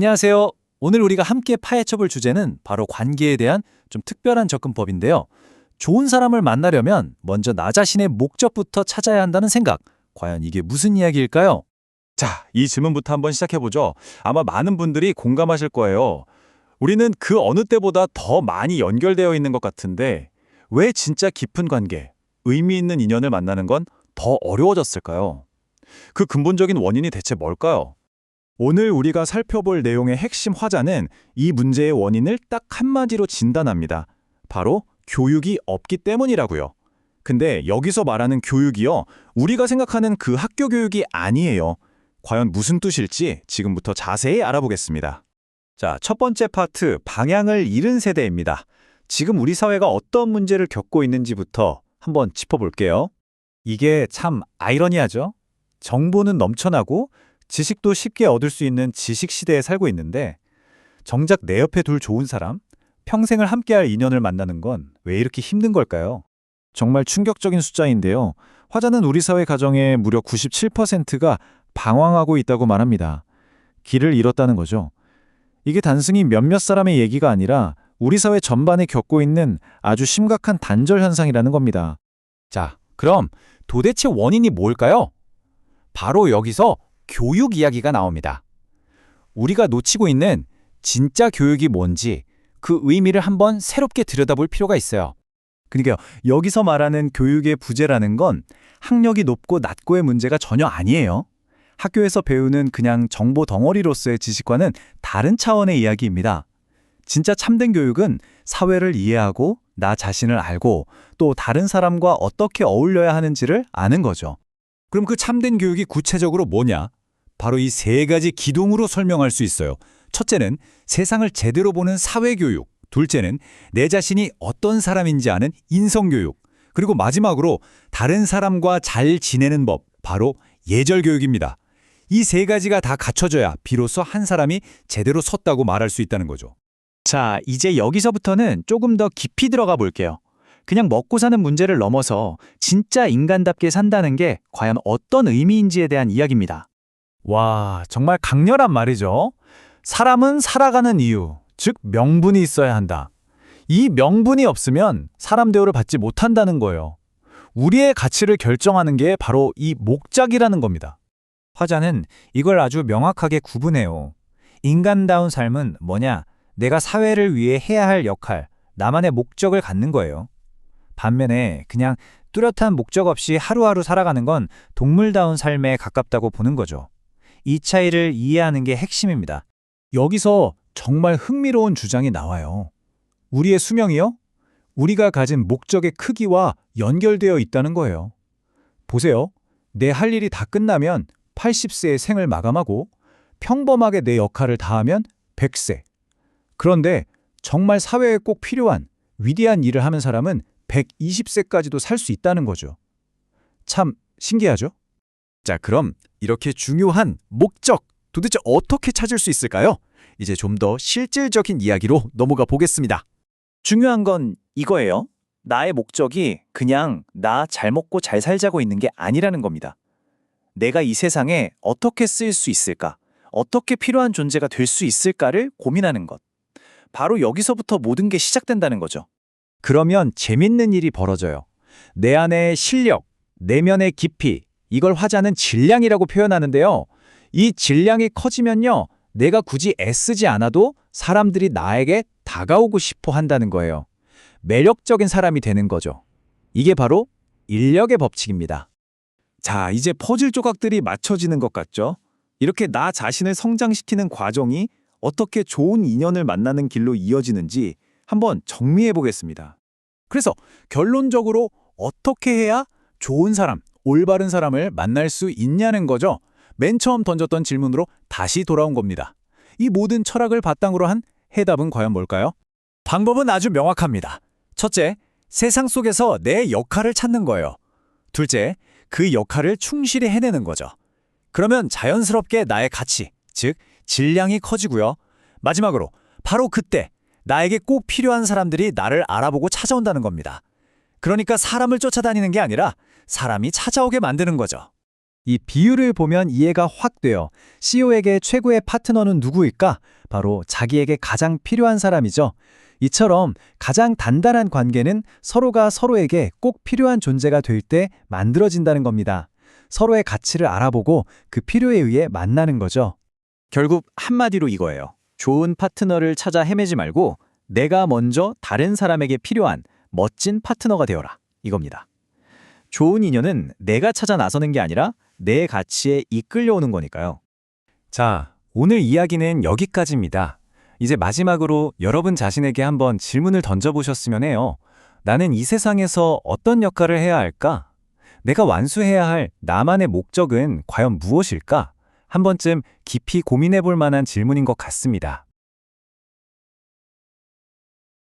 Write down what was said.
안녕하세요. 오늘 우리가 함께 파헤쳐볼 주제는 바로 관계에 대한 좀 특별한 접근법인데요. 좋은 사람을 만나려면 먼저 나 자신의 목적부터 찾아야 한다는 생각. 과연 이게 무슨 이야기일까요? 자, 이 질문부터 한번 시작해보죠. 아마 많은 분들이 공감하실 거예요. 우리는 그 어느 때보다 더 많이 연결되어 있는 것 같은데 왜 진짜 깊은 관계, 의미 있는 인연을 만나는 건 더 어려워졌을까요? 그 근본적인 원인이 대체 뭘까요? 오늘 우리가 살펴볼 내용의 핵심 화자는 이 문제의 원인을 딱 한마디로 진단합니다. 바로 교육이 없기 때문이라고요. 근데 여기서 말하는 교육이요, 우리가 생각하는 그 학교 교육이 아니에요. 과연 무슨 뜻일지 지금부터 자세히 알아보겠습니다. 자, 첫 번째 파트, 방향을 잃은 세대입니다. 지금 우리 사회가 어떤 문제를 겪고 있는지부터 한번 짚어볼게요. 이게 참 아이러니하죠? 정보는 넘쳐나고 지식도 쉽게 얻을 수 있는 지식 시대에 살고 있는데 정작 내 옆에 둘 좋은 사람, 평생을 함께할 인연을 만나는 건 왜 이렇게 힘든 걸까요? 정말 충격적인 숫자인데요. 화자는 우리 사회 가정의 무려 97%가 방황하고 있다고 말합니다. 길을 잃었다는 거죠. 이게 단순히 몇몇 사람의 얘기가 아니라 우리 사회 전반에 겪고 있는 아주 심각한 단절 현상이라는 겁니다. 자, 그럼 도대체 원인이 뭘까요? 바로 여기서 교육 이야기가 나옵니다. 우리가 놓치고 있는 진짜 교육이 뭔지 그 의미를 한번 새롭게 들여다볼 필요가 있어요. 그러니까 여기서 말하는 교육의 부재라는 건 학력이 높고 낮고의 문제가 전혀 아니에요. 학교에서 배우는 그냥 정보 덩어리로서의 지식과는 다른 차원의 이야기입니다. 진짜 참된 교육은 사회를 이해하고 나 자신을 알고 또 다른 사람과 어떻게 어울려야 하는지를 아는 거죠. 그럼 그 참된 교육이 구체적으로 뭐냐? 바로 이 세 가지 기둥으로 설명할 수 있어요. 첫째는 세상을 제대로 보는 사회교육, 둘째는 내 자신이 어떤 사람인지 아는 인성교육, 그리고 마지막으로 다른 사람과 잘 지내는 법, 바로 예절교육입니다. 이 세 가지가 다 갖춰져야 비로소 한 사람이 제대로 섰다고 말할 수 있다는 거죠. 자, 이제 여기서부터는 조금 더 깊이 들어가 볼게요. 그냥 먹고 사는 문제를 넘어서 진짜 인간답게 산다는 게 과연 어떤 의미인지에 대한 이야기입니다. 와, 정말 강렬한 말이죠. 사람은 살아가는 이유, 즉 명분이 있어야 한다. 이 명분이 없으면 사람 대우를 받지 못한다는 거예요. 우리의 가치를 결정하는 게 바로 이 목적이라는 겁니다. 화자는 이걸 아주 명확하게 구분해요. 인간다운 삶은 뭐냐? 내가 사회를 위해 해야 할 역할, 나만의 목적을 갖는 거예요. 반면에 그냥 뚜렷한 목적 없이 하루하루 살아가는 건 동물다운 삶에 가깝다고 보는 거죠. 이 차이를 이해하는 게 핵심입니다. 여기서 정말 흥미로운 주장이 나와요. 우리의 수명이요? 우리가 가진 목적의 크기와 연결되어 있다는 거예요. 보세요. 내 할 일이 다 끝나면 80세의 생을 마감하고 평범하게 내 역할을 다하면 100세. 그런데 정말 사회에 꼭 필요한 위대한 일을 하는 사람은 120세까지도 살 수 있다는 거죠. 참 신기하죠? 자, 그럼 이렇게 중요한 목적, 도대체 어떻게 찾을 수 있을까요? 이제 좀 더 실질적인 이야기로 넘어가 보겠습니다. 중요한 건 이거예요. 나의 목적이 그냥 나 잘 먹고 잘 살자고 있는 게 아니라는 겁니다. 내가 이 세상에 어떻게 쓰일 수 있을까? 어떻게 필요한 존재가 될 수 있을까를 고민하는 것. 바로 여기서부터 모든 게 시작된다는 거죠. 그러면 재밌는 일이 벌어져요. 내 안의 실력, 내면의 깊이, 이걸 화자는 질량이라고 표현하는데요. 이 질량이 커지면요, 내가 굳이 애쓰지 않아도 사람들이 나에게 다가오고 싶어 한다는 거예요. 매력적인 사람이 되는 거죠. 이게 바로 인력의 법칙입니다. 자, 이제 퍼즐 조각들이 맞춰지는 것 같죠? 이렇게 나 자신을 성장시키는 과정이 어떻게 좋은 인연을 만나는 길로 이어지는지 한번 정리해 보겠습니다. 그래서 결론적으로 어떻게 해야 좋은 사람, 올바른 사람을 만날 수 있냐는 거죠. 맨 처음 던졌던 질문으로 다시 돌아온 겁니다. 이 모든 철학을 바탕으로 한 해답은 과연 뭘까요? 방법은 아주 명확합니다. 첫째, 세상 속에서 내 역할을 찾는 거예요. 둘째, 그 역할을 충실히 해내는 거죠. 그러면 자연스럽게 나의 가치, 즉 질량이 커지고요. 마지막으로 바로 그때 나에게 꼭 필요한 사람들이 나를 알아보고 찾아온다는 겁니다. 그러니까 사람을 쫓아다니는 게 아니라 사람이 찾아오게 만드는 거죠. 이 비유를 보면 이해가 확 돼요. CEO에게 최고의 파트너는 누구일까? 바로 자기에게 가장 필요한 사람이죠. 이처럼 가장 단단한 관계는 서로가 서로에게 꼭 필요한 존재가 될 때 만들어진다는 겁니다. 서로의 가치를 알아보고 그 필요에 의해 만나는 거죠. 결국 한마디로 이거예요. 좋은 파트너를 찾아 헤매지 말고 내가 먼저 다른 사람에게 필요한 멋진 파트너가 되어라. 이겁니다. 좋은 인연은 내가 찾아 나서는 게 아니라 내 가치에 이끌려오는 거니까요. 자, 오늘 이야기는 여기까지입니다. 이제 마지막으로 여러분 자신에게 한번 질문을 던져보셨으면 해요. 나는 이 세상에서 어떤 역할을 해야 할까? 내가 완수해야 할 나만의 목적은 과연 무엇일까? 한 번쯤 깊이 고민해 볼 만한 질문인 것 같습니다.